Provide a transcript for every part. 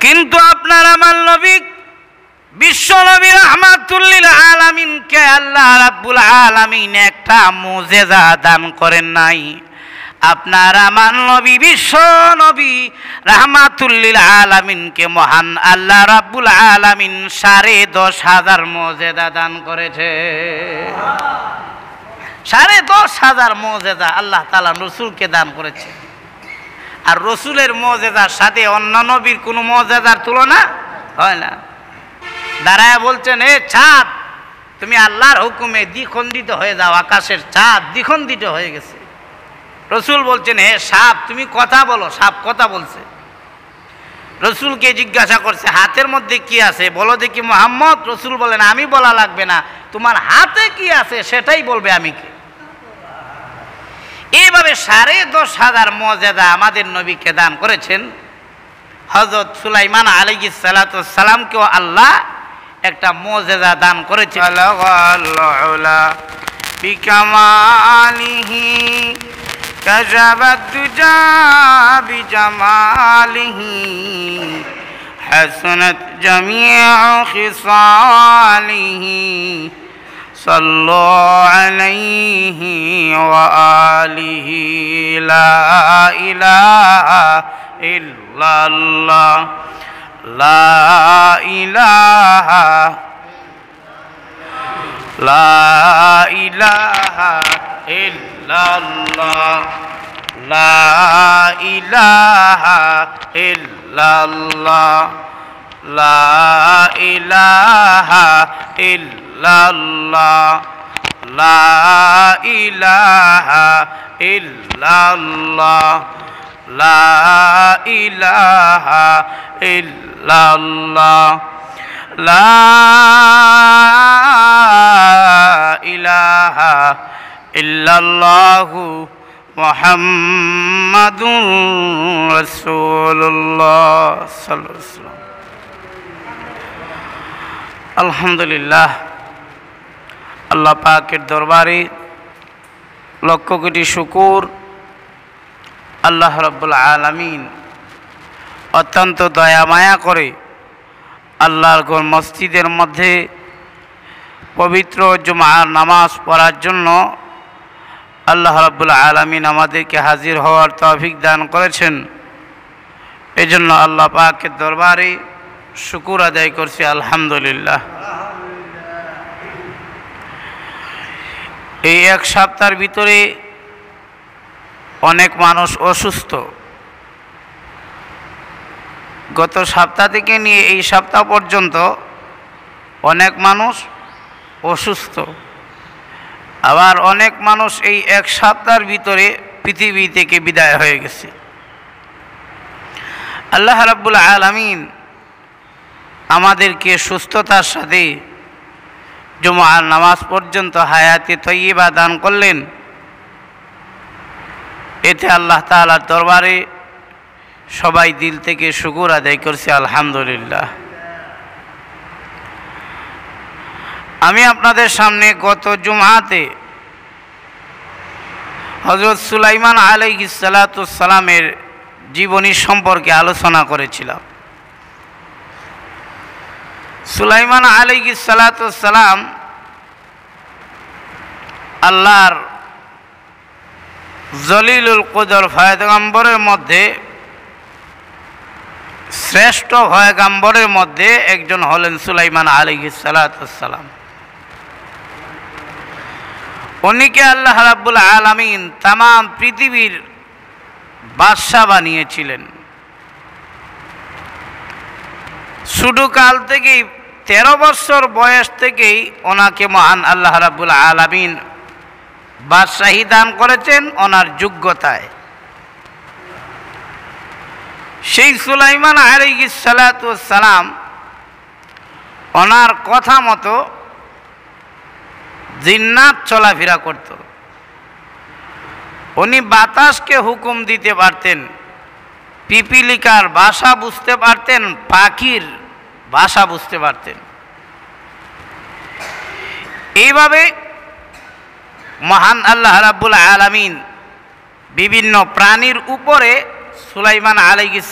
কিন্তু আপনার আমার নবী বিশ্ব নবী রাহমাতুল লিল আলামিনকে আল্লাহ রাব্বুল আলামিন একটা মুজিজা দান করেন নাই। আপনার আমার নবী বিশ্ব নবী রাহমাতুল লিল আলামিনকে মহান আল্লাহ রাব্বুল আলামিন 10,500 মুজিজা দান করেছে। 10,500 মুজিজা আল্লাহ তাআলা রাসূলকে দান করেছে। আর রাসূলের মুজিজার সাথে অন্য নবীর কোনো মুজিজার তুলনা হয় না। দাঁড়ায় বলছেন, এ চাঁদ তুমি আল্লাহর হুকুমে দ্বিখণ্ডিত হয়ে যাও, আকাশের চাঁদ দ্বিখণ্ডিত হয়ে গেছে। রসুল বলছেন, হে সাপ তুমি কথা বলো। সাপ কথা বলছে। রসুলকে জিজ্ঞাসা করছে, হাতের মধ্যে কি আছে বলো দেখি মুহাম্মদ। রসুল বলেন, আমি বলা লাগবে না, তোমার হাতে কি আছে সেটাই বলবে আমি কে। এইভাবে 10,500 মুজিজা আমাদের নবীকে দান করেছেন। হযরত সুলাইমান আলাইহিস সালাতু ওয়াস সালামকেও আল্লাহ একটা মুজিজা দান করেছে। আল্লাহুলা বিকামালিহি কাযাবাত দুজা বিজামালিহি হাসানাত জামিউ খিসালিহি সাল্লু আলাইহি ওয়া আলিহি লা ইলাহা ইল্লাল্লাহ লা ইলাহা ইল্লাল্লাহ লা ইলাহা ইল্লাল্লাহ লা ইলাহা ইল্লাল্লাহ লা ইলাহা ইল্লাল্লাহ লা ইলাহা ইল্লাল্লাহ লা ইলাহা ইল্লাল্লাহু মুহাম্মাদুর রাসূলুল্লাহ সাল্লাল্লাহু আলাইহি ওয়াসাল্লাম। আলহামদুলিল্লাহ, আল্লাহ পাকের দরবারে লক্ষ কোটি শুকর। আল্লাহ রাব্বুল আলামিন অত্যন্ত দয়া মায়া করে আল্লাহর ঘর মসজিদের মধ্যে পবিত্র জুমার নামাজ পড়ার জন্য আল্লাহ রাব্বুল আলামিন আমাদেরকে হাজির হওয়ার তৌফিক দান করেছেন। এজন্য আল্লাহ পাকের দরবারে শুকর আদায় করছি, আলহামদুলিল্লাহ। এই এক সপ্তাহের ভিতরে অনেক মানুষ অসুস্থ। গত সপ্তাহ থেকে নিয়ে এই সপ্তাহ পর্যন্ত অনেক মানুষ অসুস্থ। আবার অনেক মানুষ এই এক সপ্তাহের ভিতরে পৃথিবী থেকে বিদায় হয়ে গেছে। আল্লাহ রাব্বুল আলামিন আমাদেরকে সুস্থতার সাথে জুমার নামাজ পর্যন্ত হায়াতে তয়্যিবা দান করলেন। এতে আল্লাহ তাআলার দরবারে সবাই দিল থেকে শুকর আদায় করছে, আলহামদুলিল্লাহ। আমি আপনাদের সামনে গত জুমআতে হযরত সুলাইমান আলাইহিস সালাতু ওয়াস সালামের জীবনী সম্পর্কে আলোচনা করেছিলাম। সুলাইমান আলাইহিস সালাতু ওয়াস সালাম আল্লাহর জলিলুল কদর পয়গম্বরের মধ্যে শ্রেষ্ঠ পয়গম্বরের মধ্যে একজন হলেন সুলাইমান আলাইহিস সালাতু ওয়াস সালাম। উনিকে আল্লাহ রাব্বুল আলামিন তাম পৃথিবীর বাদশা বানিয়েছিলেন। শুরু কাল থেকেই 13 বছর বয়স থেকেই ওনাকে মহান আল্লাহ রাব্বুল আলামিন বাদশাহী দান করেছেন ওনার যোগ্যতায়। সেই সুলাইমান আলাইহিস সালাতু ওয়াস সালাম ওনার কথা মতো জিন্নাত চলাফেরা করত। উনি বাতাসকে হুকুম দিতে পারতেন, পিপিলিকার ভাষা বুঝতে পারতেন, পাখির ভাষা বুঝতে পারতেন। এইভাবে মহান আল্লাহ রাব্বুল আলামিন বিভিন্ন প্রাণীর উপরে সুলাইমান আলাইহিস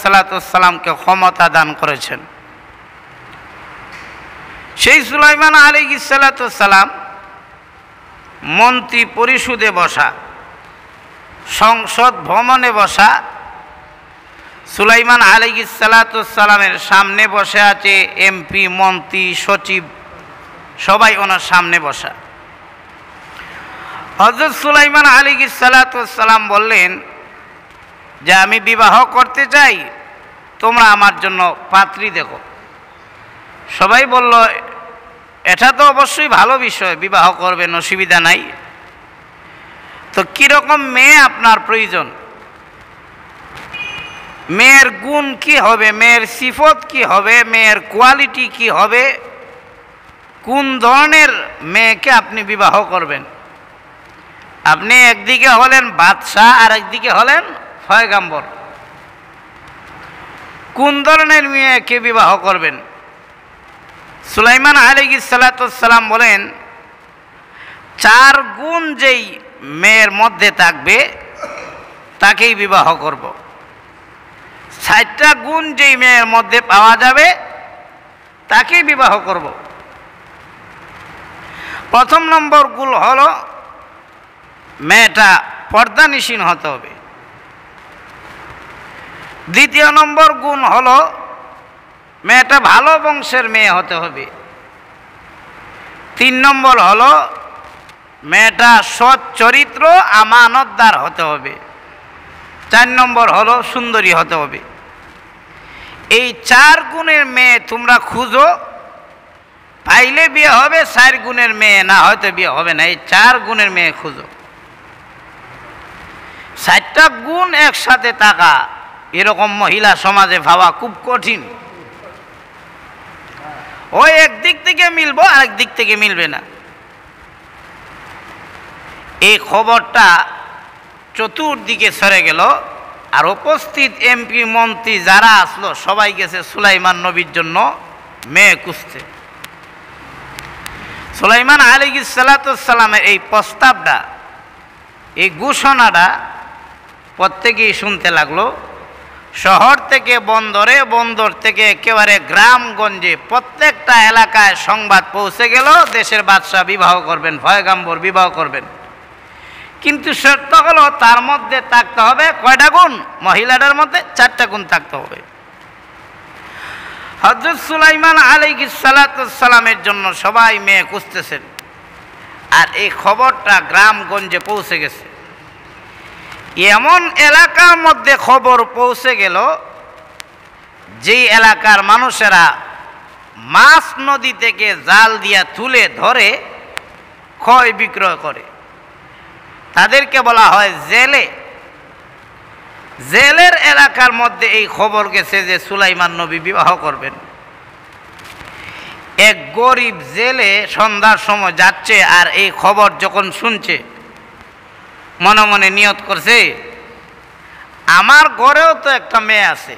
সালামকে ক্ষমতা দান করেছেন। সেই সুলাইমান আলাইহিস সালাম মন্ত্রী পরিষদে বসা, সংসদ ভবনে বসা। সুলাইমান আলাইহিস সালামের সামনে বসে আছে এমপি, মন্ত্রী, সচিব, সবাই ওনার সামনে বসা। হযরত সুলাইমান আলাইহিস সালাম বললেন যে আমি বিবাহ করতে চাই, তোমরা আমার জন্য পাত্রী দেখো। সবাই বলল এটা তো অবশ্যই ভালো বিষয়, বিবাহ করবেন, অসুবিধা নাই। তো কীরকম মেয়ে আপনার প্রয়োজন? মেয়ের গুণ কি হবে, মেয়ের সিফত কি হবে, মেয়ের কোয়ালিটি কি হবে, কোন ধরনের মেয়েকে আপনি বিবাহ করবেন? আপনি একদিকে হলেন বাদশাহ আর একদিকে হলেন পয়গম্বর, কোন ধরনের মেয়েকে বিবাহ করবেন? সুলাইমান আলাইহিস সালাম বলেন 4 গুণ যেই মেয়ের মধ্যে থাকবে তাকেই বিবাহ করব। 60টা গুণ যেই মেয়ের মধ্যে পাওয়া যাবে তাকেই বিবাহ করব। প্রথম নম্বর গুণ হলো মেয়েটা পর্দানিশীন হতে হবে। দ্বিতীয় নম্বর গুণ হলো মেয়েটা ভালো বংশের মেয়ে হতে হবে। 3 নম্বর হলো মেয়েটা সৎ চরিত্র, আমানতদার হতে হবে। 4 নম্বর হলো সুন্দরী হতে হবে। এই 4 গুণের মেয়ে তোমরা খুঁজো, পাইলে বিয়ে হবে। 4 গুণের মেয়ে না হয়তো বিয়ে হবে না। এই 4 গুণের মেয়ে খুঁজো। 60টা গুণ একসাথে থাকা এরকম মহিলা সমাজে পাওয়া খুব কঠিন। ওই একদিক থেকে মিলবো, আরেক দিক থেকে মিলবে না। এই খবরটা চতুর্দিকে ছড়ে গেল, আর উপস্থিত এমপি, মন্ত্রী যারা আসলো সবাই গেছে সুলাইমান নবীর জন্য মেয়ে খুঁজতে। সুলাইমান আলাইহিস সালামের এই প্রস্তাবটা, এই ঘোষণাটা প্রত্যেকেই শুনতে লাগলো। শহর থেকে বন্দরে, বন্দর থেকে একেবারে গ্রামগঞ্জে প্রত্যেকটা এলাকায় সংবাদ পৌঁছে গেল দেশের বাদশাহ বিবাহ করবেন, পয়গম্বর বিবাহ করবেন। কিন্তু শর্ত হলো তার মধ্যে থাকতে হবে কয়টা গুণ? মহিলাটার মধ্যে 4টা গুণ থাকতে হবে। হযরত সুলাইমান আলাইহিস সালামের জন্য সবাই মেয়ে খুঁজতেছেন, আর এই খবরটা গ্রামগঞ্জে পৌঁছে গেছে। এমন এলাকার মধ্যে খবর পৌঁছে গেল যেই এলাকার মানুষেরা মাছ নদী থেকে জাল দিয়া তুলে ধরে ক্রয় বিক্রয় করে, তাদেরকে বলা হয় জেলে। জেলের এলাকার মধ্যে এই খবর গেছে যে সুলাইমান নবী বিবাহ করবেন। এক গরিব জেলে সন্ধ্যার সময় যাচ্ছে, আর এই খবর যখন শুনছে মনে মনে নিয়ত করছে আমার ঘরেও তো একটা মেয়ে আছে,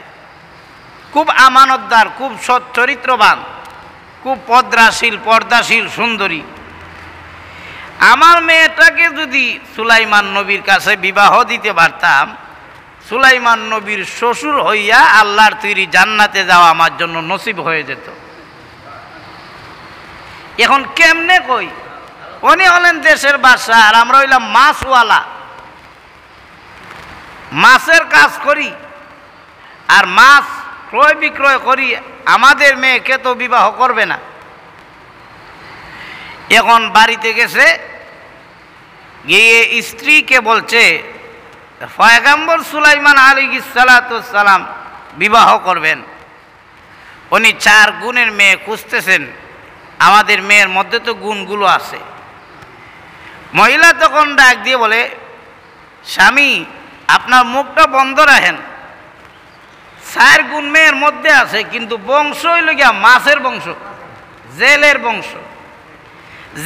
খুব আমানতদার, খুব সৎ চরিত্রবান, খুব পর্দাশীল সুন্দরী। আমার মেয়েটাকে যদি সুলাইমান নবীর কাছে বিবাহ দিতে পারতাম, সুলাইমান নবীর শ্বশুর হইয়া আল্লাহর তৈরি জান্নাতে যাওয়া আমার জন্য নসিব হয়ে যেত। এখন কেমনে কই? উনি হলেন দেশের বাদশাহ, আর আমরা হইলাম মাছওয়ালা, মাছের কাজ করি আর মাছ ক্রয় বিক্রয় করি। আমাদের মেয়েকে তো বিবাহ করবে না। এখন বাড়িতে গেছে, গিয়ে স্ত্রীকে বলছে পয়গম্বর সুলাইমান আলাইহিস সালাম বিবাহ করবেন। উনি 4 গুণের মেয়ে খুঁজতেছেন, আমাদের মেয়ের মধ্যে তো গুণগুলো আছে। মহিলা তখন ডাক দিয়ে বলে, স্বামী আপনার মুখটা বন্ধ রাখেন, 4 গুণ মেয়ের মধ্যে আছে, কিন্তু বংশ হইল গিয়া মাছের বংশ, জেলের বংশ।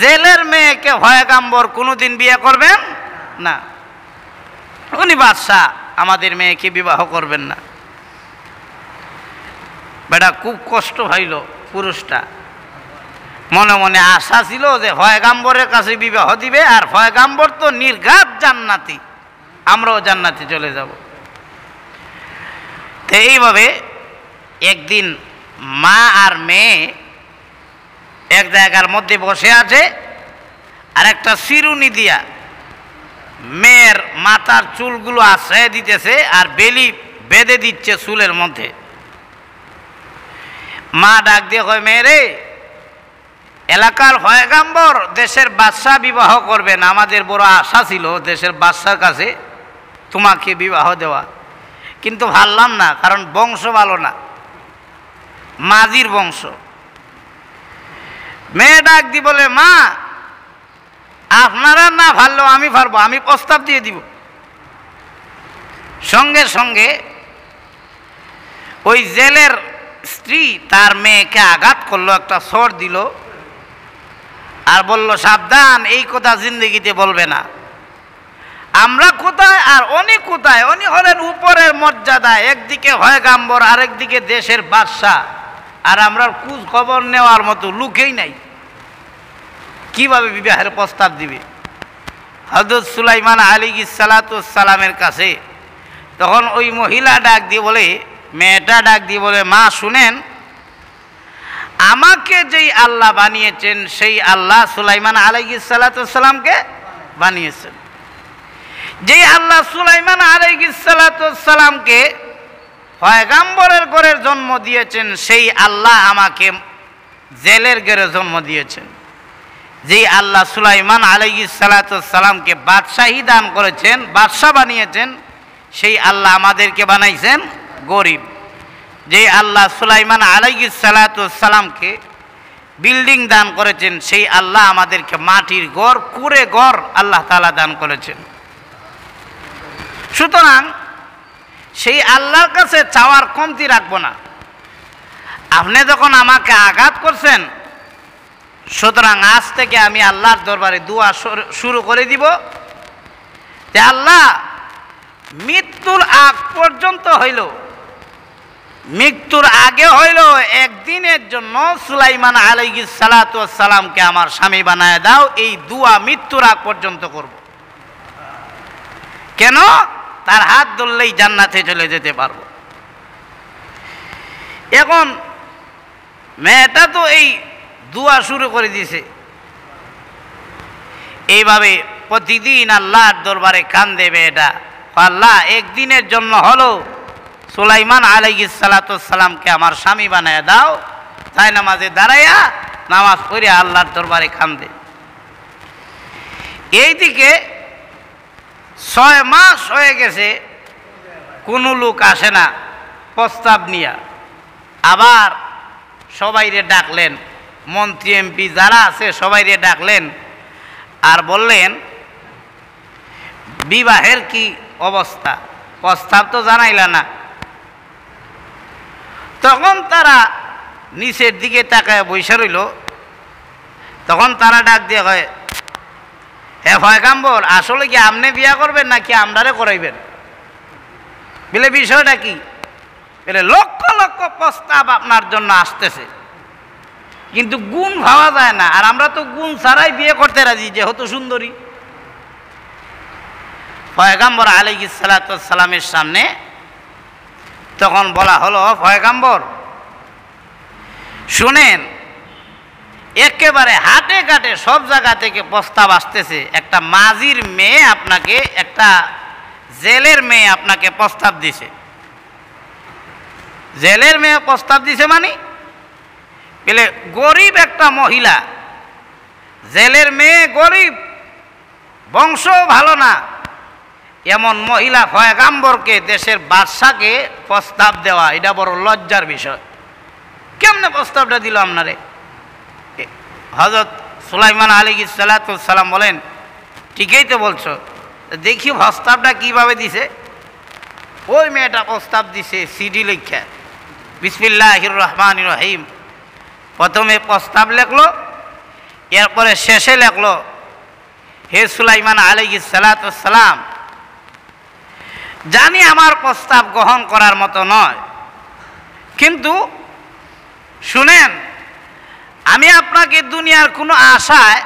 জেলের মেয়েকে পয়গম্বর কোনোদিন বিয়ে করবেন না। উনি বাদশাহ, আমাদের মেয়েকে বিবাহ করবেন না। বেটা খুব কষ্ট হইল পুরুষটা। মনে মনে আশা ছিল যে পয়গম্বরের কাছে বিবাহ দিবে, আর পয়গম্বর তো নির্ঘাত জান্নাতি, আমরাও জান্নাতে চলে যাব। তো এইভাবে একদিন মা আর মেয়ে এক জায়গার মধ্যে বসে আছে, আর একটা চিরুনি দিয়া মেয়ের মাথার চুলগুলো আশ্রয় দিতেছে আর বেলি বেঁধে দিচ্ছে চুলের মধ্যে। মা ডাক দিয়ে কয়, মেয়েরে, এলাকার পয়গাম্বর দেশের বাদশা বিবাহ করবেন, আমাদের বড় আশা ছিল দেশের বাদশার কাছে তোমাকে বিবাহ দেওয়া, কিন্তু ভাবলাম না, কারণ বংশ ভালো না, মাঝির বংশ। মেয়ে ডাক দি বলে, মা আপনারা না ভাবলেও আমি পারবো, আমি প্রস্তাব দিয়ে দিব। সঙ্গে সঙ্গে ওই জেলের স্ত্রী তার মেয়েকে আঘাত করলো, একটা সর দিল আর বলল, সাবধান, এই কথা জিন্দগিতে বলবে না। আমরা কোথায় আর উনি কোথায়? উনি হলেন উপরের মর্যাদা, একদিকে পয়গাম্বর আরেকদিকে দেশের বাদশা, আর আমরা খোঁজ খবর নেওয়ার মতো লোকেই নাই, কিভাবে বিবাহের প্রস্তাব দিবে? হযরত সুলাইমান আলাইহিস সালাতু ওয়াস সালামের কাছে তখন ওই মহিলা ডাক দিয়ে বলে, মেয়েটা ডাক দিয়ে বলে, মা শুনেন, আমাকে যেই আল্লাহ বানিয়েছেন সেই আল্লাহ সুলাইমান আলাইহিস সালাতু ওয়াস সালামকে বানিয়েছেন। যেই আল্লাহ সুলাইমান আলাইহিস সালাতু ওয়াস সালামকে পয়গাম্বরের ঘরের জন্ম দিয়েছেন, সেই আল্লাহ আমাকে জেলের ঘরে জন্ম দিয়েছেন। যেই আল্লাহ সুলাইমান আলাইহিস সালাতু ওয়াস সালামকে বাদশাহী দান করেছেন, বাদশা বানিয়েছেন, সেই আল্লাহ আমাদেরকে বানাইছেন গরিব। যেই আল্লাহ সুলাইমান আলাইহিস সালাতু ওয়াস সালামকে বিল্ডিং দান করেছেন, সেই আল্লাহ আমাদেরকে মাটির ঘর, কুঁড়ে ঘর আল্লাহ তাআলা দান করেছেন। সুতরাং সেই আল্লাহর কাছে চাওয়ার কমতি রাখবো না। আপনি যখন আমাকে আঘাত করছেন, সুতরাং আজ থেকে আমি আল্লাহর দরবারে দোয়া শুরু করে দিব যে, আল্লাহ, মৃত্যুর আগ পর্যন্ত হইল, মৃত্যুর আগে হইল, একদিনের জন্য সুলাইমান আলাইহিস সালাতু ওয়াস সালামকে আমার স্বামী বানায় দাও। এই দোয়া মৃত্যুর আগ পর্যন্ত করব। কেন? তার হাত ধরলেই জান্নাতে চলে যেতে পারবো। এখন মেয়েটা তো এই দোয়া শুরু করে দিয়েছে। এইভাবে প্রতিদিন আল্লাহর দরবারে কান্দে মেয়েটা, আল্লাহ, একদিনের জন্য হলো সুলাইমান আলাইহিস সালাতু ওয়াস সালামকে আমার স্বামী বানায় দাও। তাই নামাজে দাঁড়াইয়া নামাজ পড়ে আল্লাহর দরবারে কান্দে। এইদিকে 6 মাস হয়ে গেছে, কোনো লোক আসে না প্রস্তাব নিয়া। আবার সবাইরে ডাকলেন, মন্ত্রী এমপি যারা আছে সবাইরে ডাকলেন আর বললেন, বিবাহের কি অবস্থা? প্রস্তাব তো জানাইলা না। তখন তারা নিচের দিকে তাকায় বসে রইল। তখন তারা ডাক দিয়ে কয়, হে পয়গাম্বর, আসলে কি আপনি বিয়া করবেন নাকি আমরারে করাইবেন? বলে, বিষয়টা কি? বলে, লক্ষ লক্ষ প্রস্তাব আপনার জন্য আসতেছে, কিন্তু গুণ ভাবা যায় না, আর আমরা তো গুণ ছাড়াই বিয়ে করতে রাজি, যেহেতু সুন্দরী। পয়গাম্বর আলাইহিস সালাতু ওয়াস সালামের সামনে তখন বলা হলো, পয়গাম্বর শুনেন, একেবারে হাটে ঘাটে সব জায়গা থেকে প্রস্তাব আসতেছে, একটা মাঝির মেয়ে আপনাকে, একটা জেলের মেয়ে আপনাকে প্রস্তাব দিছে। জেলের মেয়ে প্রস্তাব দিছে মানে? বলে, গরিব একটা মহিলা, জেলের মেয়ে গরিব, বংশ ভালো না, এমন মহিলা পয়গাম্বরকে, দেশের বাদশাকে প্রস্তাব দেওয়া, এটা বড় লজ্জার বিষয়। কেমনে প্রস্তাবটা দিল আপনারে? হযরত সুলাইমান আলাইহিস সালাতু ওয়াস সালাম বলেন, ঠিকই তো বলছো, দেখি প্রস্তাবটা কিভাবে দিছে। ওই মেয়েটা প্রস্তাব দিছে সিডি লেখা, বিসমিল্লাহির রহমানির রহিম। প্রথমে প্রস্তাব লেখলো, এরপরে শেষে লেখলো, হে সুলাইমান আলাইহিস সালাতু ওয়াস সালাম, জানি আমার প্রস্তাব গ্রহণ করার মতো নয়, কিন্তু শুনেন, আমি আপনাকে দুনিয়ার কোনো আশায়,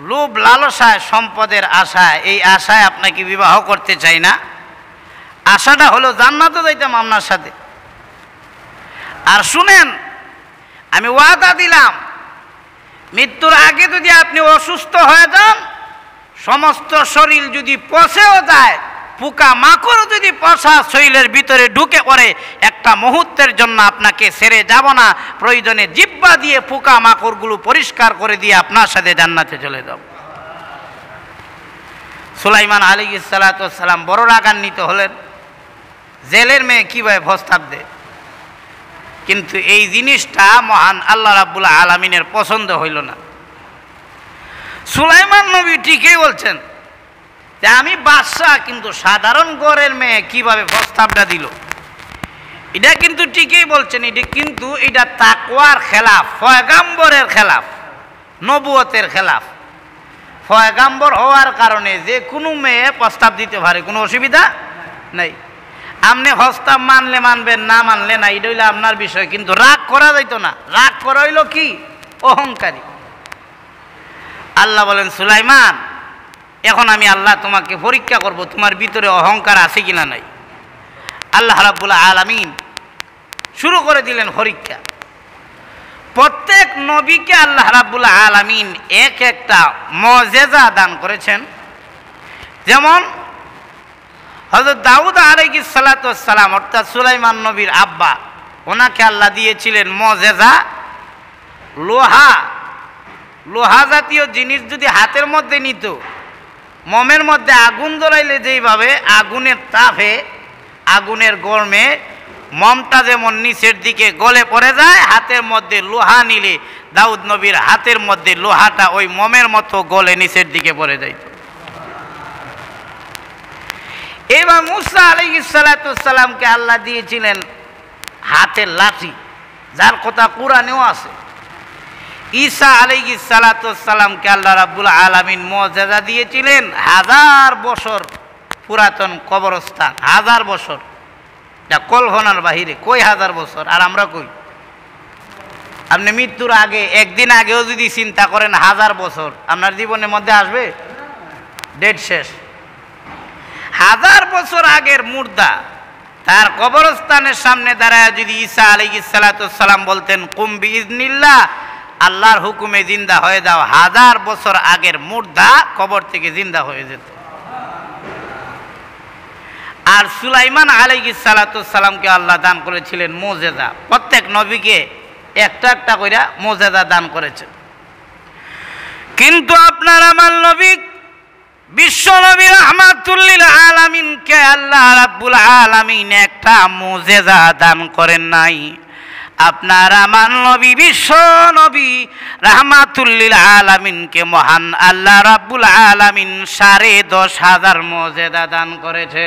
লোভ লালসায়, সম্পদের আশায়, এই আশায় আপনাকে বিবাহ করতে চাই না। আশাটা হলো জান্নাতে যাইতাম আপনার সাথে, আর শুনেন, আমি ওয়াদা দিলাম মৃত্যুর আগে যদি আপনি অসুস্থ হয়ে যান, সমস্ত শরীর যদি পচেও যায়, পোকা মাকড় যদি পচা শরীরের ভিতরে ঢুকে পড়ে, একটা মুহূর্তের জন্য আপনাকে ছেড়ে যাব না। প্রয়োজনে জিহ্বা দিয়ে পোকা মাকড়গুলো পরিষ্কার করে দিয়ে আপনার সাথে জান্নাতে চলে যাব। সুলাইমান আলাইহিস সালাতু ওয়াস সালাম বড় রাগান্বিত হলেন, জেলের মেয়ে কিভাবে প্রস্তাব দেয়। কিন্তু এই জিনিসটা মহান আল্লাহ রাব্বুল আলামিনের পছন্দ হইল না। সুলাইমান নবী ঠিকই বলছেন যে আমি বাদশাহ, কিন্তু সাধারণ ঘরের মেয়ে কিভাবে প্রস্তাবটা দিল। এটা কিন্তু ঠিকই বলছেন, এটা তাকওয়ার খেলাফ, পয়গাম্বরের খেলাফ, নবুয়তের খেলাফ। পয়গাম্বর হওয়ার কারণে যে কোনো মেয়ে প্রস্তাব দিতে পারে, কোনো অসুবিধা নেই। আপনি প্রস্তাব মানলে মানবেন, না মানলে না, এটা হইলে আপনার বিষয়। কিন্তু রাগ করা যাইতো না। রাগ করা হইল কি? অহংকারী। আল্লাহ বলেন, সুলাইমান, এখন আমি আল্লাহ তোমাকে পরীক্ষা করব, তোমার ভিতরে অহংকার আছে কিনা নাই। আল্লাহ রাব্বুল আলামিন শুরু করে দিলেন পরীক্ষা। প্রত্যেক নবীকে আল্লাহ রাব্বুল আলামিন এক একটা মুজিজা দান করেছেন। যেমন হযরত দাউদ আলাইহিস সালাতু ওয়াস সালাম, অর্থাৎ সুলাইমান নবীর আব্বা, ওনাকে আল্লাহ দিয়েছিলেন মুজিজা লোহা জাতীয় জিনিস যদি হাতের মধ্যে নিত, মোমের মধ্যে আগুন ধরাইলে যেইভাবে আগুনের তাপে, আগুনের গরমে মোমটা যেমন নিচের দিকে গলে পড়ে যায়, হাতের মধ্যে লোহা নিলে দাউদ নবীর হাতের মধ্যে লোহাটা ওই মোমের মতো গলে নিচের দিকে পড়ে যাইত। এবার মুসা আলাইহিস সালাতু ওয়াস সালামকে আল্লাহ দিয়েছিলেন হাতের লাঠি, যার কথা কুরআনেও আছে। ঈসা আলাইহিস সালাতু ওয়াস সালামকে আল্লাহ রাব্বুল আলামিন মুজিজা দিয়েছিলেন 1000 বছর পুরাতন কবরস্থান। 1000 বছর, এটা কল্পনার বাহিরে। কই 1000 বছর? আর আমরা কই? আপনি মৃত্যুর আগে, একদিন আগেও যদি চিন্তা করেন 1000 বছর আপনার জীবনের মধ্যে আসবে? ডেট শেষ। 1000 বছর আগের মুর্দা তার কবরস্থানের সামনে দাঁড়ায় যদি ঈসা আলাইহিস সালাতু ওয়াস সালাম বলতেন, কুম বিইজনিল্লাহ, আল্লাহর হুকুমে জিন্দা হয়ে যাও, 1000 বছর আগের মুর্দা কবর থেকে জিন্দা হয়ে যেত। আর সুলাইমান আলাইহিস সালাতু ওয়াস সালামকে আল্লাহ দান করেছিলেন মুজিজা। প্রত্যেক নবীকে একটা একটা করে মুজিজা দান করেছেন। কিন্তু আপনার আমার নবী, বিশ্ব নবী রাহমাতুল লিল আলামিনকে আল্লাহ রাব্বুল আলামিন একটা মুজিজা দান করেন নাই। আপনার আমার নবী, বিশ্ব নবী রাহমাতুল লিল আলামিনকে মহান আল্লাহ রাব্বুল আলামিন 10,500 মুজিজা দান করেছে।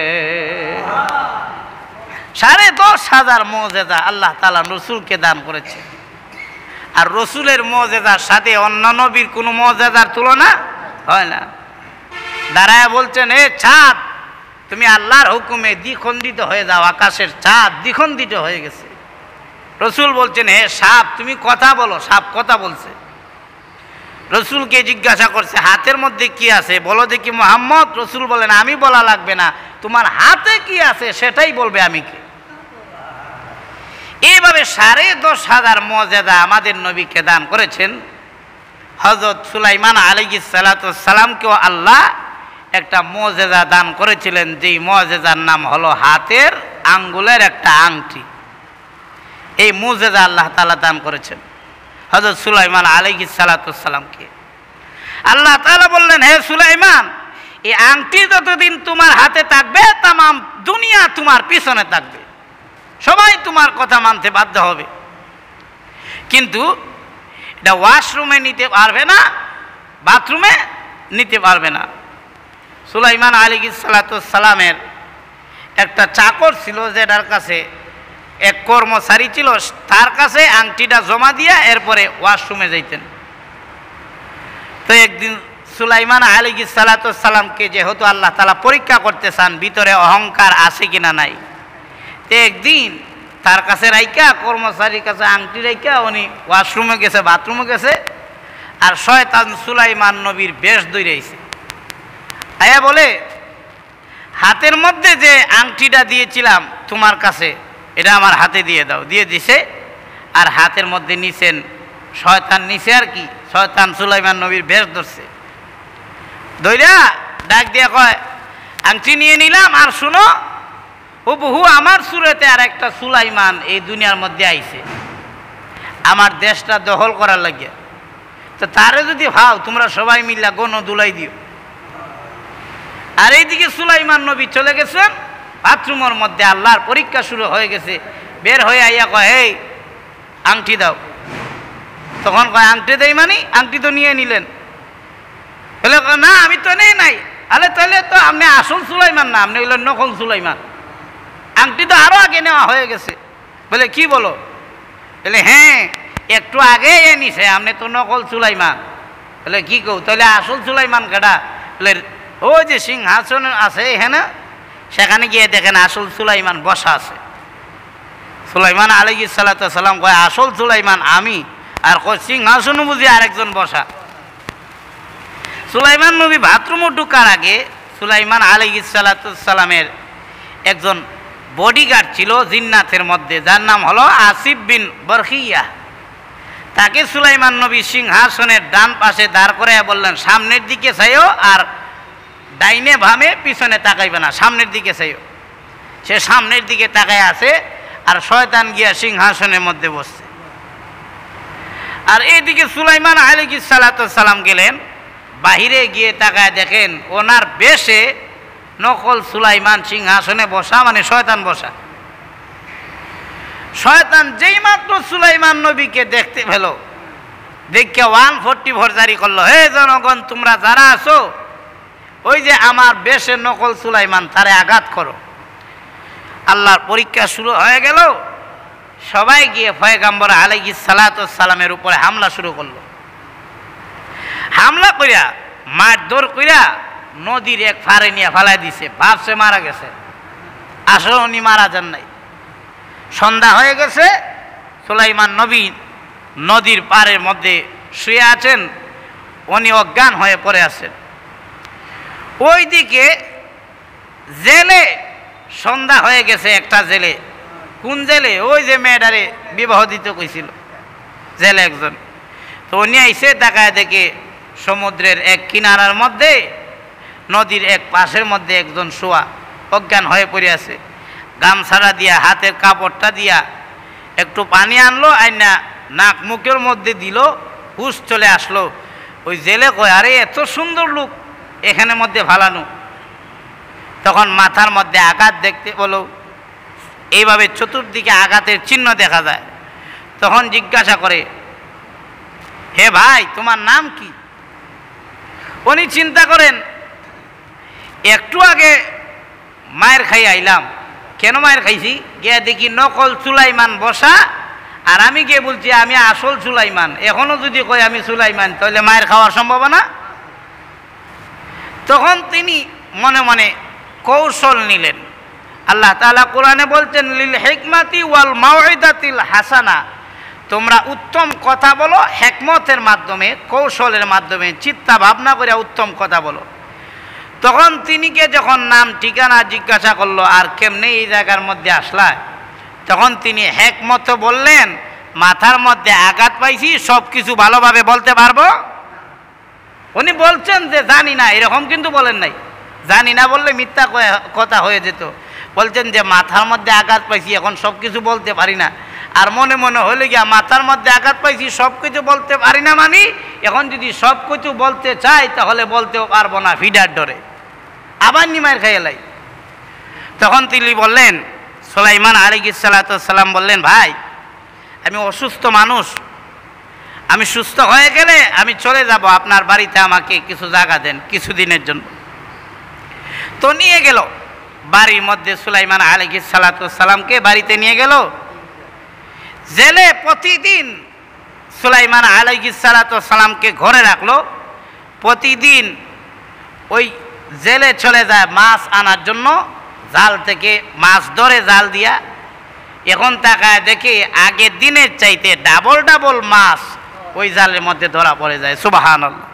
10,500 মুজিজা আল্লাহ তাআলা রাসূলকে দান করেছে। আর রাসূলের মুজিজার সাথে অন্য নবীর কোনো মুজিজার তুলনা হয় না। দাঁড়ায় বলছেন, এ চাঁদ, তুমি আল্লাহর হুকুমে দ্বিখণ্ডিত হয়ে যাও। আকাশের চাঁদ দ্বিখণ্ডিত হয়ে গেছে। রসুল বলছেন, হে সাপ, তুমি কথা বলো। সাপ কথা বলছে। রসুলকে জিজ্ঞাসা করছে, হাতের মধ্যে কি আছে বলো দেখি মুহাম্মদ। রসুল বলেন, আমি বলা লাগবে না, তোমার হাতে কি আছে সেটাই বলবে আমি কে। এইভাবে 10,500 মুজিজা আমাদের নবীকে দান করেছেন। হযরত সুলাইমান আলাইহিস সালাতু ওয়াস সালামকেও আল্লাহ একটা মুজিজা দান করেছিলেন, যেই মুজিজার নাম হলো হাতের আঙ্গুলের একটা আংটি। এই মুজিজা আল্লাহ তাআলা দান করেছেন হযরত সুলাইমান আলাইহিস সালাতু ওয়াস সালামকে। আল্লাহ তাআলা বললেন, হে সুলাইমান, এই আংটি যতদিন তোমার হাতে থাকবে, তামাম দুনিয়া তোমার পিছনে থাকবে, সবাই তোমার কথা মানতে বাধ্য হবে। কিন্তু এটা ওয়াশরুমে নিতে পারবে না, বাথরুমে নিতে পারবে না। সুলাইমান আলাইহিস সালাতু ওয়াস সালামের একটা চাকর ছিল, যেটার কাছে এক কর্মচারী ছিল, তার কাছে আংটিটা জমা দিয়া এরপরে ওয়াশরুমে যাইতেন। তো একদিন সুলাইমান আলাইহিস সালাতু ওয়াস সালামকে যেহেতু আল্লাহ তাআলা পরীক্ষা করতে চান ভিতরে অহংকার আছে কিনা নাই, তো একদিন তার কাছে রাইকা, কর্মচারীর কাছে আংটি রাইকা উনি ওয়াশরুমে গেছে, বাথরুমে গেছে। আর শয়তান সুলাইমান নবীর বেশ ধইরাইছে। আয়া বলে, হাতের মধ্যে যে আংটিটা দিয়েছিলাম তোমার কাছে, এটা আমার হাতে দিয়ে দাও। দিয়ে দিছে। আর হাতের মধ্যে নিছেন শয়তান নিছে আর কি, শয়তান সুলাইমান নবীর বেশ ধরছে, ধইরা ডাক দিয়ে কয় আংটি নিয়ে নিলাম, আর শুনো হুবহু আমার সুরতে আর একটা সুলাইমান এই দুনিয়ার মধ্যে আইছে আমার দেশটা দখল করার লাগে, তো তারে যদি ভাও তোমরা সবাই মিল্লা গণ দুলাই দিও। আর এইদিকে সুলাইমান নবী চলে গেছেন বাথরুমের মধ্যে, আল্লাহর পরীক্ষা শুরু হয়ে গেছে। বের হয়ে আইয়া কয় এই আংটি দাও, তখন কয় আংটি দেই মানে, আংটি তো নিয়ে নিলেন, বলে না আমি তো নেই নাই। আরে তাহলে তো আপনি আসল সুলাইমান না, আপনি হইলেন নকল সুলাইমান, আংটি তো আরো আগে নেওয়া হয়ে গেছে। বলে কি বলো? বলে হ্যাঁ একটু আগে এ নিছে, আপনি তো নকল সুলাইমান। বলে কি কও, তাহলে আসল সুলাইমান কাটা? বলে ওই যে সিংহাসন আছে এখানে, সেখানে গিয়ে দেখেন আসল সুলাইমান বসা আছে। সুলাইমান আলাইহিস সালাতু ওয়াস সালাম কয় আসল সুলাইমান আমি, আর কয় সিংহাসন বুঝি আরেকজন বসা। সুলাইমান নবী বাথরুমে ঢুকার আগে সুলাইমান আলাইহিস সালাতু ওয়াস সালামের একজন বডিগার্ড ছিল জিন্নাতের মধ্যে, যার নাম হলো আসিফ বিন বরখিয়া। তাকে সুলাইমান নবী সিংহাসনের ডান পাশে দাঁড় করে বললেন সামনের দিকে চাইও, আর ডাইনে ভামে পিছনে তাকাইবে না, সামনের দিকে চাইও। সে সামনের দিকে তাকায় আছে, আর শয়তান গিয়া সিংহাসনের মধ্যে বসছে। আর এইদিকে সুলাইমান আলাইহিস সালাতু ওয়াস সালাম গেলেন, বাহিরে গিয়ে তাকায় দেখেন ওনার বেশে নকল সুলাইমান সিংহাসনে বসা, মানে শয়তান বসা। শয়তান যেই মাত্র সুলাইমান নবীকে দেখতে পেল, দেখে 144 জারি করলো, হে জনগণ তোমরা যারা আছো ওই যে আমার বেশে নকল সুলাইমান, তারে আঘাত করো। আল্লাহর পরীক্ষা শুরু হয়ে গেল, সবাই গিয়ে পয়গম্বর আলাইহিস সালাতু ওয়াস সালামের উপরে হামলা শুরু করলো। হামলা কইরা মারধর কইরা নদীর এক ফারে নিয়ে ফালাই দিছে, ভাবছে মারা গেছে, আসলে উনি মারা যান নাই। সন্ধ্যা হয়ে গেছে, সুলাইমান নবী নদীর পাড়ের মধ্যে শুয়ে আছেন, উনি অজ্ঞান হয়ে পড়ে আছেন। ওইদিকে জেলে সন্ধ্যা হয়ে গেছে, একটা জেলে, কোন জেলে? ওই যে মেয়েটারে বিবাহ দিতে কইছিল জেলে একজন, তো উনি আইসে তাকায় দেখে সমুদ্রের এক কিনারার মধ্যে নদীর এক পাশের মধ্যে একজন শোয়া অজ্ঞান হয়ে পড়ে আছে। গামছাড়া দিয়া হাতের কাপড়টা দিয়া একটু পানি আনলো, আইনা নাক মুখের মধ্যে দিল, হুশ চলে আসলো। ওই জেলে কয় আরে এত সুন্দর লোক এখানে মধ্যে ফালানো। তখন মাথার মধ্যে আঘাত দেখতে বলো, এইভাবে চতুর্দিকে আঘাতের চিহ্ন দেখা যায়। তখন জিজ্ঞাসা করে হে ভাই তোমার নাম কি? উনি চিন্তা করেন একটু আগে মায়ের খাই আইলাম, কেন মায়ের খাইছি? গিয়ে দেখি নকল সুলাইমান বসা, আর আমি গিয়ে বলছি আমি আসল সুলাইমান। এখনো যদি কই আমি সুলাইমান, তাহলে মায়ের খাওয়ার সম্ভাবনা। তখন তিনি মনে মনে কৌশল নিলেন। আল্লাহ তাআলা কোরআনে বলছেন লিল হিকমাতি ওয়াল মাউইদাতিল হাসানা, তোমরা উত্তম কথা বলো হিকমতের মাধ্যমে, কৌশলের মাধ্যমে, চিন্তা ভাবনা করে উত্তম কথা বলো। তখন তিনিকে যখন নাম ঠিকানা জিজ্ঞাসা করলো আর কেমনে এই জায়গার মধ্যে আসলা, তখন তিনি হিকমত বললেন মাথার মধ্যে আঘাত পাইছি, সব কিছু ভালোভাবে বলতে পারবো। উনি বলছেন যে জানি না, এরকম কিন্তু বলেন নাই, জানি না বললে মিথ্যা কথা হয়ে যেত। বলছেন যে মাথার মধ্যে আঘাত পাইছি, এখন সব কিছু বলতে পারি না। আর মনে মনে হলে গিয়া মাথার মধ্যে আঘাত পাইছি, সব কিছু বলতে পারি না মানে এখন যদি সব কিছু বলতে চাই তাহলে বলতেও পারবো না, ফিডার ডরে আবার নিমায়ের খাইয়ালাই। তখন তিনি বললেন, সুলাইমান আলাইহিস সালাতু ওয়াস সালাম বললেন ভাই আমি অসুস্থ মানুষ, আমি সুস্থ হয়ে গেলে আমি চলে যাব আপনার বাড়িতে, আমাকে কিছু জায়গা দেন কিছুদিনের জন্য। তো নিয়ে গেল বাড়ির মধ্যে, সুলাইমান আলাইহিস সালাতু ওয়াস সালামকে বাড়িতে নিয়ে গেল। জেলে প্রতিদিন সুলাইমান আলাইহিস সালাতু ওয়াস সালামকে ঘরে রাখলো। প্রতিদিন ওই জেলে চলে যায় মাছ আনার জন্য, জাল থেকে মাছ ধরে জাল দিয়া। এখন তাকায় দেখে আগের দিনের চাইতে ডাবল ডাবল মাছ ওই জালের মধ্যে ধরা পড়ে যায়। সুবহানাল্লাহ,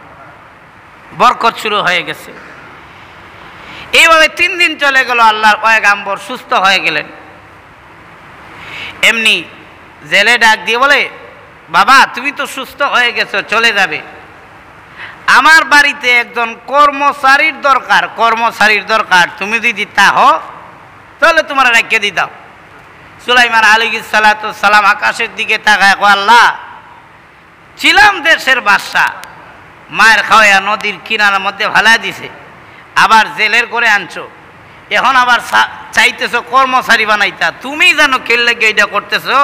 বরকত শুরু হয়ে গেছে। এইভাবে 3 দিন চলে গেল, আল্লাহর পয়গম্বর সুস্থ হয়ে গেলেন। এমনি জেলে ডাক দিয়ে বলে, বাবা তুমি তো সুস্থ হয়ে গেছো, চলে যাবে, আমার বাড়িতে একজন কর্মচারীর দরকার, তুমি যদি তা হও তাহলে তোমার রেখে দিতাম। সুলাইমান আলাইহিস সালাতু ওয়াস সালাম আকাশের দিকে তাকায়, আল্লাহ ছিলাম দেশের বাদশা, মায়ের খাওয়া নদীর কিনারার মধ্যে ভালা দিছে, আবার জেলের করে আনছো, এখন আবার চাইতেছো কর্মচারী বানাইতা, তুমি জানো কেল্লে এইটা করতেছো,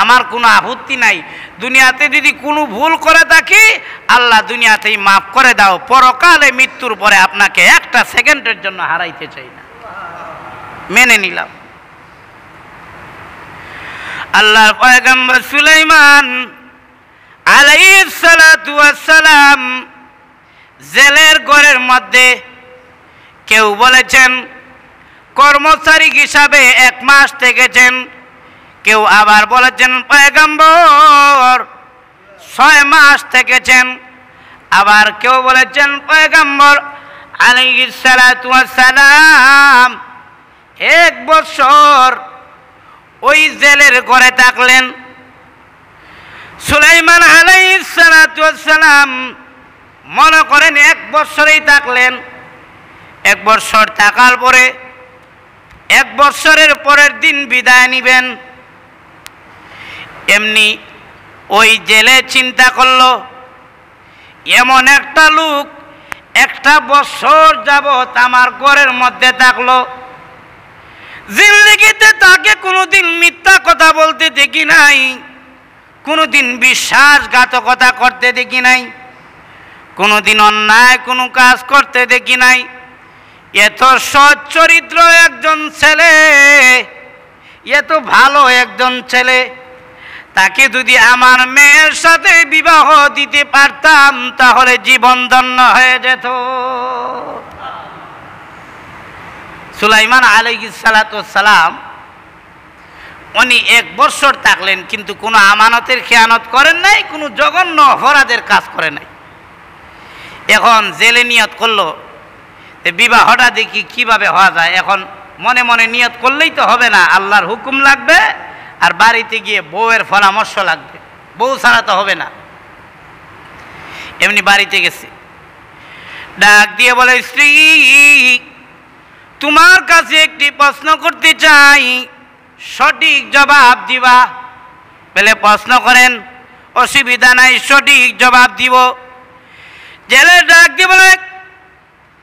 আমার কোনো আপত্তি নাই, দুনিয়াতে যদি কোনো ভুল করে থাকি আল্লাহ দুনিয়াতেই মাফ করে দাও, পরকালে মৃত্যুর পরে আপনাকে একটা সেকেন্ডের জন্য হারাইতে চাই না। মেনে নিলাম। আল্লাহর পয়গম্বর সুলাইমান আলাইহিস সালাতু ওয়াস সালাম জেলের ঘরের মধ্যে, কেউ বলেছেন কর্মচারী হিসাবে 1 মাস থেকেছেন, কেউ আবার বলেছেন পয়গম্বর 6 মাস থেকেছেন, আবার কেউ বলেছেন পয়গম্বর আলাইহিস সালাতু ওয়াস সালাম 1 বছর ওই জেলের ঘরে থাকলেন। সুলাইমান আলাইহিস সালাতু ওয়াস সালাম মনে করেন 1 বছরেই থাকলেন। 1 বছর থাকার পরে 1 বছরের পরের দিন বিদায় নিবেন। এমনি ওই জেলে চিন্তা করলো, এমন একটা লোক 1 বছর যাবৎ আমার ঘরের মধ্যে থাকলো, জিন্দেগিতে তাকে কোনোদিন মিথ্যা কথা বলতে দেখি নাই, কোনোদিন বিশ্বাসঘাতকতা করতে দেখি নাই, কোনোদিন অন্যায় কোনো কাজ করতে দেখি নাই। এত সৎ চরিত্র একজন ছেলে, এত ভালো একজন ছেলে, তাকে যদি আমার মেয়ের সাথে বিবাহ দিতে পারতাম তাহলে জীবন ধন্য হয়ে যেত। সুলাইমান আলাইহিস সালাতু ওয়াস সালাম উনি 1 বছর থাকলেন, কিন্তু কোনো আমানতের খেয়ানত করেন নাই, কোনো জঘন্য অপরাধের কাজ করে নাই। এখন জেলে নিয়ত করলো বিবাহটা দেখি কিভাবে হওয়া যায়। এখন মনে মনে নিয়ত করলেই তো হবে না, আল্লাহর হুকুম লাগবে, আর বাড়িতে গিয়ে বউয়ের পরামর্শ লাগবে, বউ ছাড়া তো হবে না। এমনি বাড়িতে গেছে, ডাক দিয়ে বলে, স্ত্রী তোমার কাছে একটি প্রশ্ন করতে চাই, সঠিক জবাব দিবা। বলে প্রশ্ন করেন, অসুবিধা নাই, সঠিক জবাব দিব। জেলে ডাক দিয়ে বলে,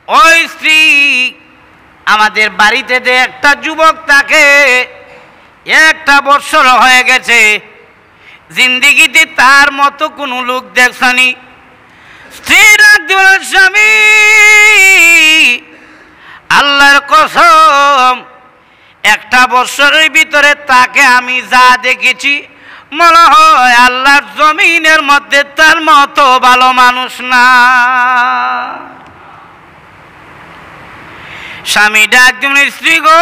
ওই স্ত্রী আমাদের বাড়িতে যে একটা যুবক থাকে, 1 বছর হয়ে গেছে, জিন্দিগিতে তার মতো কোনো লোক দেখছনি? স্ত্রী ডাক দিয়ে বলে, স্বামী আল্লাহর কসম 1 বছরের ভিতরে তাকে আমি যা দেখেছি মনে হয় আল্লাহর জমিনের মধ্যে তার মতো ভালো মানুষ না। স্বামী ডাক দিয়ে, স্ত্রী গো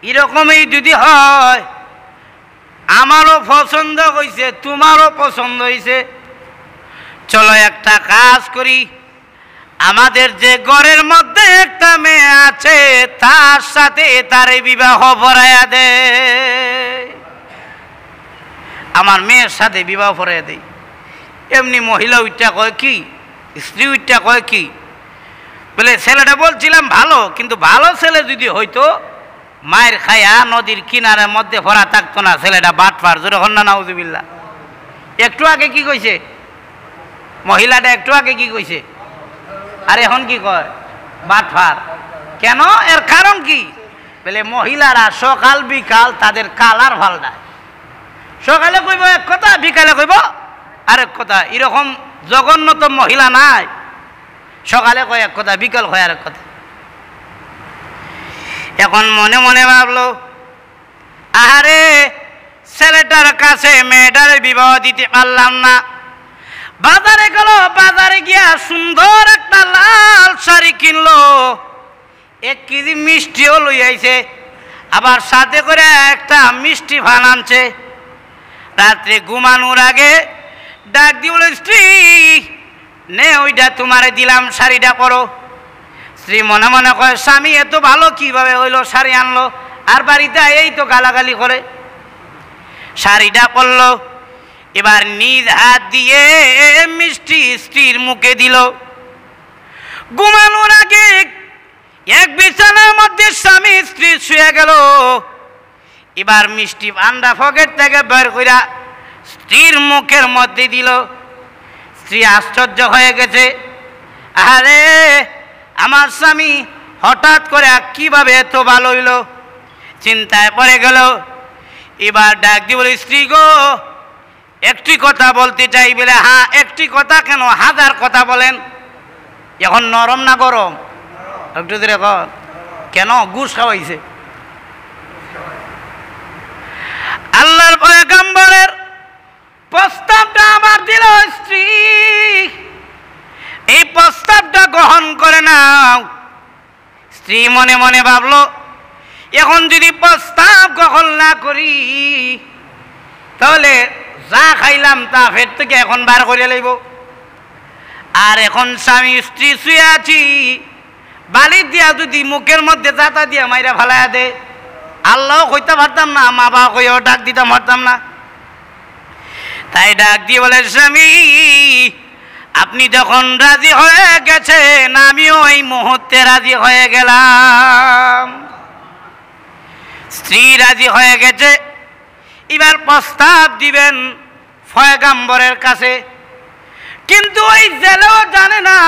এরকমই যদি হয়, আমারও পছন্দ হয়েছে, তোমারও পছন্দ হয়েছে, চলো একটা কাজ করি, আমাদের যে ঘরের মধ্যে একটা মেয়ে আছে তার সাথে তার বিবাহ পড়াইয়া দে, আমার মেয়ের সাথে বিবাহ পড়াইয়া দেই। এমনি মহিলা উইটা কয় কি, স্ত্রী উইটা কয় কি, বলে ছেলেটা বলছিলাম ভালো, কিন্তু ভালো ছেলে যদি হইতো মায়ের খায়া নদীর কিনারের মধ্যে ভরা থাকতো না, ছেলেটা বাটপার। জোরে হন না নাউজুবিল্লাহ। একটু আগে কি কইছে মহিলাটা, একটু আগে কি কইছে, আর এখন কি কয় বাটপার। কেন, এর কারণ কি? বলে মহিলারা সকাল বিকাল তাদের কালার ভালটায়, সকালে কইব এক কথা, বিকালে কইব আরেক কথা, এরকম জঘন্যতম মহিলা নাই। সকালে কয় এক কথা, বিকাল কয় আরেক কথা। এখন মনে মনে ভাবলো, আরে ছেলেটার কাছে মেয়েটার বিবাহ দিতে পারলাম না, বাজারে গেল, বাজারে গিয়া সুন্দর একটা লাল শাড়ি কিনলো, 1 কেজি মিষ্টিও লই আইছে, আবার সাথে করে একটা মিষ্টি ভান আনছে। রাত্রে ঘুমানোর আগে ডাক দিয়ে বলে, স্ত্রী নে ওইটা তোমারে দিলাম, শাড়িটা পরো। স্ত্রী মনে মনে কয়, স্বামী এত ভালো কিভাবে হইলো, শাড়ি আনলো, আর বাড়িতে এই তো গালাগালি করে। শাড়িটা পরল, এবার নিজ হাত দিয়ে মিষ্টি স্ত্রীর মুখে দিল। ঘুমানোর আগে এক বিছানার মধ্যে স্বামী স্ত্রী শুয়ে গেল। এবার মিষ্টি পান্ডা পকেট থেকে বের কইরা স্ত্রীর মুখের মধ্যে দিল। স্ত্রী আশ্চর্য হয়ে গেছে, আরে আমার স্বামী হঠাৎ করে কিভাবে এত ভালো হইল, চিন্তায় পড়ে গেল। এবার ডাক দিয়ে বলে, স্ত্রী গো, একটি কথা বলতে চাই। বলে, হ্যাঁ একটি কথা কেন, হাজার কথা বলেন। এখন নরম না গরম? একটু ধরে কর, কেন ঘুষ খাওয়াইছে? আল্লাহর পয়গম্বরের প্রস্তাবটা আবার দিল স্ত্রী, এই প্রস্তাবটা গ্রহণ করে নাও। স্ত্রী মনে মনে ভাবলো, এখন যদি প্রস্তাব গ্রহণ না করি তাহলে যা খাইলাম তা পেট থেকে এখন বার করে লইব। আর এখন স্বামী স্ত্রী শুয়ে আছি, বালি দিয়া যদি মুখের মধ্যে জাতা দিয়া মাইরা ফালাইয়া দে, আল্লাহ কইতে পারতাম না, মা বাবা কইও ডাক দিতে পারতাম না। তাই ডাক দিয়ে বলে, স্বামী আপনি যখন রাজি হয়ে গেছেন আমিও এই মুহূর্তে রাজি হয়ে গেলাম। স্ত্রী রাজি হয়ে গেছে, এবার প্রস্তাব দিবেন পয়গম্বরের কাছে। কিন্তু ওই জেলেও জানে না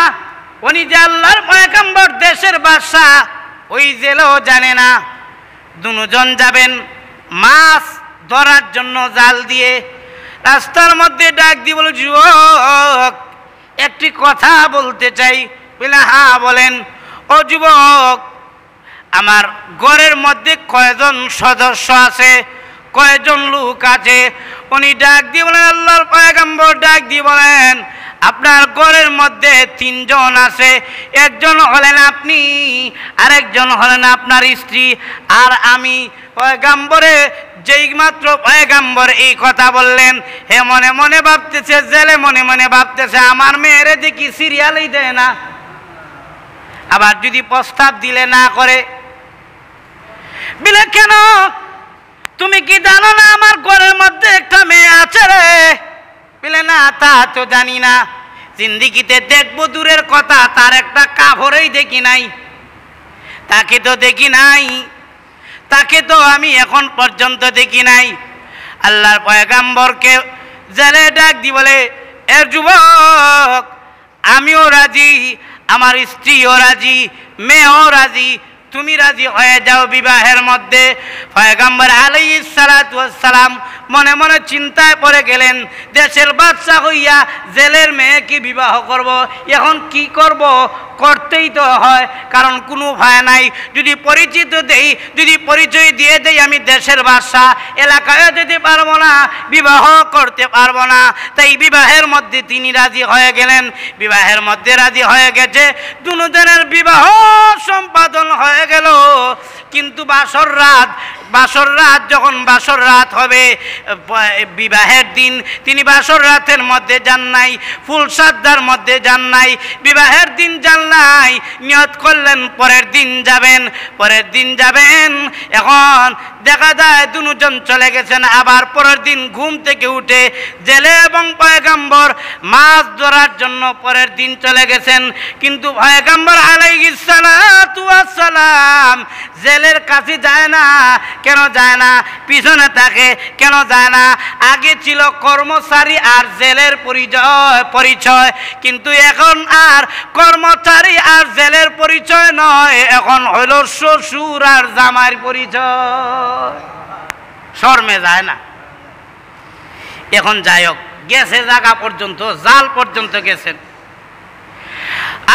উনি যে আল্লাহর পয়গম্বর, দেশের বাদশা, ওই জেলেও জানে না। দুজন যাবেন মাছ ধরার জন্য জাল দিয়ে। রাস্তার মধ্যে ডাক দিয়ে বলে, যুবক একটি কথা বলতে চাই। বলে, হ্যাঁ বলেন। ও যুবক, আমার ঘরের মধ্যে কয়জন সদস্য আছে, কয়জন লোক আছে? উনি ডাক দিয়ে বলেন, আল্লাহর পয়গম্বর ডাক দিয়ে বলেন, আপনার ঘরের মধ্যে 3 জন আছে। একজন হলেন আপনি, আরেকজন হলেন আপনার স্ত্রী, আর আমি। পয়গম্বরে যেই মাত্র পয়গম্বর এই কথা বললেন, হে মনে মনে ভাবতেছে, জেলে মনে মনে ভাবতেছে, আমার মেয়েরে দেখি সিরিয়ালই দেয় না, আবার যদি প্রস্তাব দিলে না করে। বলে, কেন তুমি কি জানো না আমার ঘরের মধ্যে একটা মেয়ে আছে রে? বলে, না তা তো জানি না, জিন্দিগিতে দেখবো দূরের কথা, তার একটা কাপড়ই দেখি নাই, তাকে তো দেখি নাই, তাকে তো আমি এখন পর্যন্ত দেখি নাই। আল্লাহর পয়গম্বরকে জেলে ডাক দি বলে, এ যুবক আমিও রাজি, আমার স্ত্রীও রাজি, মেয়েও রাজি, তুমি রাজি হয়ে যাও বিবাহের মধ্যে। পয়গম্বর আলাইহিস সালাতু ওয়াস সালাম মনে মনে চিন্তায় পড়ে গেলেন, দেশের বাদশা হইয়া জেলের মেয়েকে বিবাহ করব, এখন কি করব? করতেই তো হয়, কারণ কোনো ভয় নাই। যদি পরিচিত দেই, যদি পরিচয় দিয়ে দেই আমি দেশের বাদশা, এলাকায় যেতে পারবো না, বিবাহ করতে পারবো না। তাই বিবাহের মধ্যে তিনি রাজি হয়ে গেলেন। বিবাহের মধ্যে রাজি হয়ে গেছে, দুজনের বিবাহ সম্পাদন হয়ে গেল। কিন্তু বাসর রাত যখন বাসর রাত হবে, বিবাহের দিন তিনি বাসর রাতের মধ্যে যান নাই, ফুল সাদ্দার মধ্যে যান নাই, বিবাহের দিন যান নাই। নিয়ত করলেন পরের দিন যাবেন, পরের দিন যাবেন। এখন দেখা যায় দুজন চলে গেছেন। আবার পরের দিন ঘুম থেকে উঠে জেলে এবং পয়গম্বর মাছ ধরার জন্য পরের দিন চলে গেছেন। কিন্তু পয়গম্বর আলাইহিস সালাতু ওয়াস সালাম জেলের কাছে যায় না। কেন যায় না? পিছনে থাকে। কেন যায় না? আগে ছিল কর্মচারী আর জেলের পরিচয়, কিন্তু এখন আর কর্মচারী আর জেলের পরিচয় নয়, এখন হইল শ্বশুর আর জামাইয়ের পরিচয়। শর্মে যায় না। এখন যাই হোক, গেছে জায়গা পর্যন্ত, জাল পর্যন্ত গেছেন।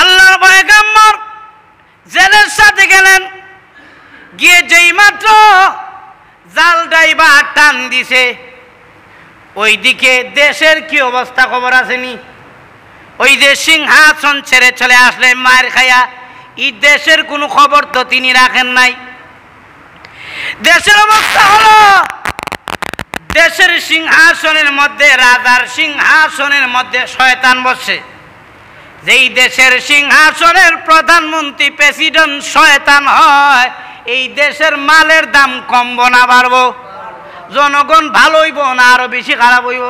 আল্লাহর পয়গম্বর জেলের সাথে গেলেন, গিয়ে যেই মাত্র জাল ড্রাইভার টান দিছে, ওইদিকে দেশের কি অবস্থা খবর আসেনি? ওই যে সিংহাসন ছেড়ে চলে আসলেন মায়ের খাইয়া, এই দেশের কোনো খবর তো তিনি রাখেন নাই। দেশের অবস্থা হলো, দেশের সিংহাসনের মধ্যে, রাজার সিংহাসনের মধ্যে শয়তান বসে। যেই দেশের সিংহাসনের প্রধানমন্ত্রী প্রেসিডেন্ট শয়তান হয়, এই দেশের মালের দাম কমবো না বাড়বো? জনগণ ভালো হইব না আরো বেশি খারাপ হইব?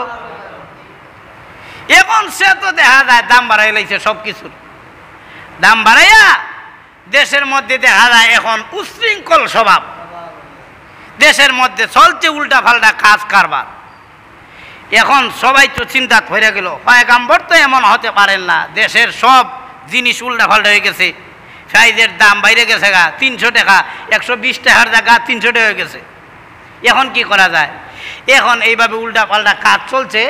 এখন সে তো দেখা যায় দাম বাড়াই লাইছে, সব কিছুর দাম বাড়াইয়া দেশের মধ্যে দেখা যায় এখন উশৃঙ্খল স্বভাব, দেশের মধ্যে চলছে উল্টা পাল্টা কাজ কারবার। এখন সবাই তো চিন্তা হয়ে গেল, পয়গাম্বর তো এমন হতে পারেন না, দেশের সব জিনিস উল্টা পাল্টা হয়ে গেছে, পেঁয়াজের দাম বাইরে গেছে গা 300 টাকা, 120 টাকার জায়গা 300 টাকা হয়ে গেছে। এখন কি করা যায়? এখন এইভাবে উল্টা পাল্টা কাজ চলছে।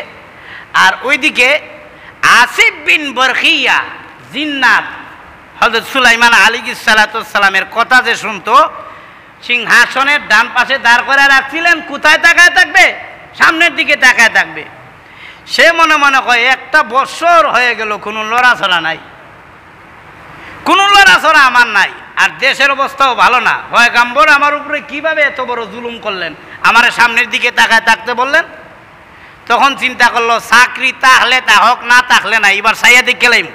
আর ওইদিকে আসিফ বিন বরখিয়া জিন্নাত হযরত সুলাইমান আলাইহিস সালামের কথা যে শুনতো, সিংহাসনের ডান পাশে দাঁড় করে রাখছিলেন, কোথায় তাকায় থাকবে? সামনের দিকে তাকায় থাকবে। সে মনে মনে কয় 1 বছর হয়ে গেল কোনো লড়াছড়া নাই, কোনো লড়াছড়া আমার নাই, আর দেশের অবস্থাও ভালো না, পয়গম্বর আমার উপরে কিভাবে এত বড় জুলুম করলেন, আমার সামনের দিকে তাকায় থাকতে বললেন। তখন চিন্তা করলো, চাকরি তাহলে তা হোক, না থাকলে না, এবার ছায়া দিকে গেলাম।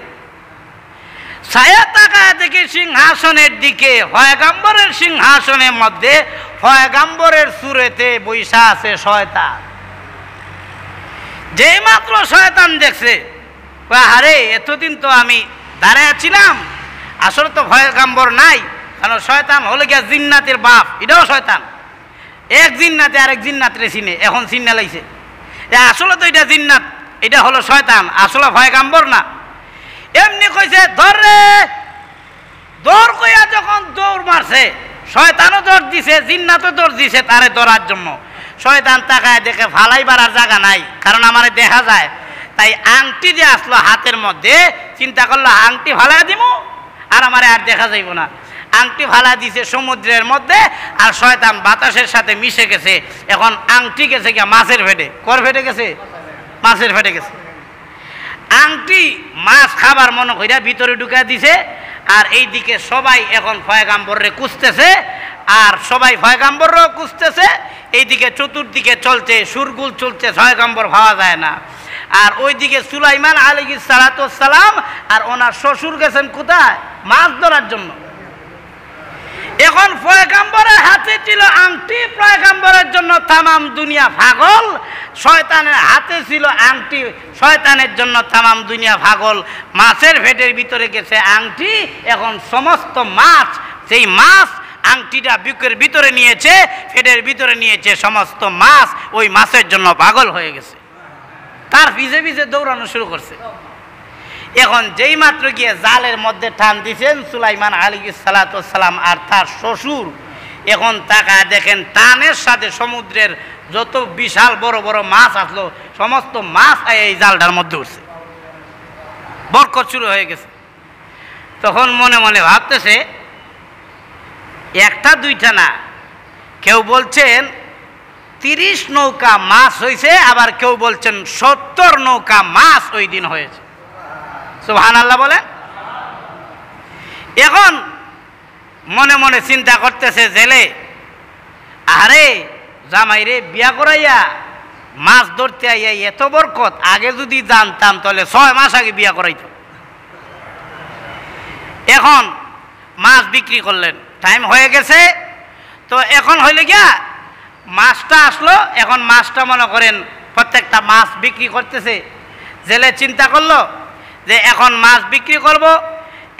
ছায়া তাকায় দেখে সিংহাসনের দিকে, পয়গম্বরের সিংহাসনের মধ্যে পয়গম্বরের সুরেতে বৈশা আছে শয়তান। যেই মাত্র শয়তান দেখছে, আরে এতদিন তো আমি দাঁড়ায় ছিলাম, আসলে তো পয়গম্বর নাই, কারণ শয়তান হলে গিয়া জিন্নাতের বাপ, এটাও শয়তান। এক জিন্নাতে আরেক জিন্নাতরে চিনে, এখন চিন্না লাইছে আসলে তো এটা জিন্নাত, এটা হলো শয়তান, আসলে পয়গম্বর না। এমনি কইছে ধর রে, দৌড় কইয়া যখন দৌড় মারছে, শয়তানও দৌড় দিছে, জিন্নাতও দৌড় দিছে তারে ধরার জন্য। শয়তান তাকায় দেখে ফালাইবার আর জায়গা নাই, কারণ আমারে দেখা যায়, তাই আংটি যে আসলো হাতের মধ্যে, চিন্তা করলো আংটি ফালাই দিব আর আমারে আর দেখা যাইব না। আংটি ফালা দিছে সমুদ্রের মধ্যে, আর শয়তান বাতাসের সাথে মিশে গেছে। এখন আংটি গেছে গিয়া মাছের ফেটে, কর ফেটে গেছে, মাছের ফেটে গেছে। আংটি মাছ খাবার মনে কইরা ভিতরে ঢুকা দিছে, আর এই দিকে সবাই এখন পয়গম্বররে খুঁজতেছে, আর সবাই পয়গম্বরও খুঁজতেছে। এইদিকে চতুর্দিকে চলছে, সুরগুল চলছে, পয়গম্বর পাওয়া যায় না। আর ওইদিকে সুলাইমান আলাইহিস সালাম আর ওনার শ্বশুর গেছেন কোথায়? মাছ ধরার জন্য। এখন পয়গম্বরের হাতে ছিল আংটি, পয়গম্বরের জন্য তামাম দুনিয়া পাগল। শয়তানের হাতে ছিল আংটি, শয়তানের জন্য তামাম দুনিয়া পাগল। মাছের পেটের ভিতরে গেছে আংটি, এখন সমস্ত মাছ, সেই মাছ আংটিটা বুকের ভিতরে নিয়েছে, পেটের ভিতরে নিয়েছে, সমস্ত মাছ ওই মাছের জন্য পাগল হয়ে গেছে, তার পিছে পিছে দৌড়ানো শুরু করছে। এখন যেই মাত্র গিয়ে জালের মধ্যে টান দিয়েছেন সুলাইমান আলাইহিস সালাম আর তার শ্বশুর, এখন তাকায় দেখেন টানের সাথে সমুদ্রের যত বিশাল বড় বড় মাছ আসলো, সমস্ত মাছ এই জালটার মধ্যে উঠছে, বরকত শুরু হয়ে গেছে। তখন মনে মনে ভাবতেছে, একটা দুইটা না, কেউ বলছেন 30 নৌকা মাছ হয়েছে, আবার কেউ বলছেন 70 নৌকা মাছ ওই দিন হয়েছে। সুবহানাল্লাহ বলেন। এখন মনে মনে চিন্তা করতেছে জেলে, আরে জামাইরে বিয়া করাইয়া মাছ ধরতে আইয়া এত বরকত, আগে যদি জানতাম তাহলে 6 মাস আগে বিয়া করাইতো। এখন মাছ বিক্রি করলেন, টাইম হয়ে গেছে। তো এখন হইলে গিয়া মাছটা আসলো, এখন মাছটা মনে করেন প্রত্যেকটা মাছ বিক্রি করতেছে। জেলে চিন্তা করলো যে এখন মাছ বিক্রি করব।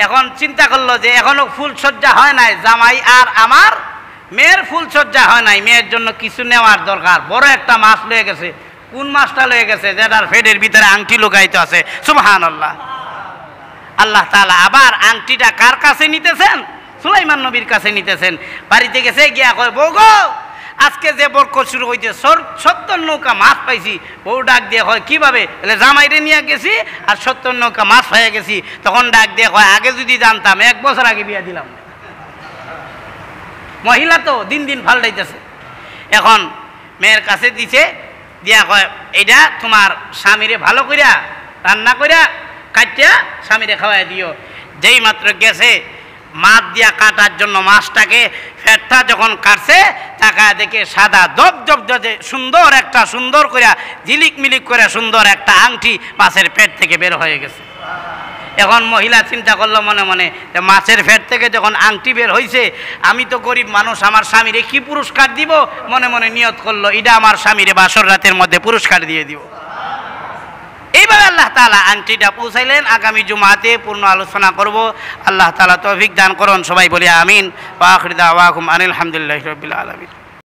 এখন চিন্তা করলো যে এখনো ফুলসজ্জা হয় নাই, জামাই আর আমার মেয়ের ফুলসজ্জা হয় নাই, মেয়ের জন্য কিছু নেওয়ার দরকার। বড় একটা মাছ লয়ে গেছে। কোন মাছটা লয়ে গেছে? যেটার পেটের ভিতরে আংটি লুকাইতে আছে। সুবহানাল্লাহ। আল্লাহ তাআলা আবার আংটিটা কার কাছে নিতেছেন? সুলাইমান নবীর কাছে নিতেছেন। বাড়িতে গেছে, গিয়া কয়, বউ গো, আজকে যে বরকত শুরু হইতে 70 নৌকা মাছ পাইছি। বউ ডাক দিয়ে কয়, কিভাবে? বলে জামাইরে নিয়ে গেছি আর 70 নৌকা মাছ হয়ে গেছি। তখন ডাক দিয়ে কয়, আগে যদি জানতাম 1 বছর আগে বিয়া দিলাম। মহিলা তো দিন দিন পাল্টাইতেছে। এখন মেয়ের কাছে দিছে, দিয়া কয়, এইটা তোমার স্বামীরে ভালো কইরা রান্না কইরা কাটিয়া স্বামীরে খাওয়াই দিও। যেই মাত্র গেছে মাছ দিয়া কাটার জন্য, মাছটাকে ফেটটা যখন কাটছে, টাকা দেখে সাদা দপ দপ দে সুন্দর একটা, সুন্দর করে ঝিলিক মিলিক করে সুন্দর একটা আংটি মাছের পেট থেকে বের হয়ে গেছে। এখন মহিলা চিন্তা করলো মনে মনে যে মাছের ফেট থেকে যখন আংটি বের হয়েছে, আমি তো গরিব মানুষ, আমার স্বামীরে কি পুরস্কার দিব? মনে মনে নিয়ত করলো এটা আমার স্বামীরে বাসর রাতের মধ্যে পুরস্কার দিয়ে দিব। এইভাবে আল্লাহ তাআলা আংটিটা পৌঁছাইলেন। আগামী জুমাতে পূর্ণ আলোচনা করব। আল্লাহ তাআলা তৌফিক দান করুন। সবাই বলি আমিন। ওয়া আখিরু দাওয়াকুম আনিল হামদুলিল্লাহি রাব্বিল আলামিন।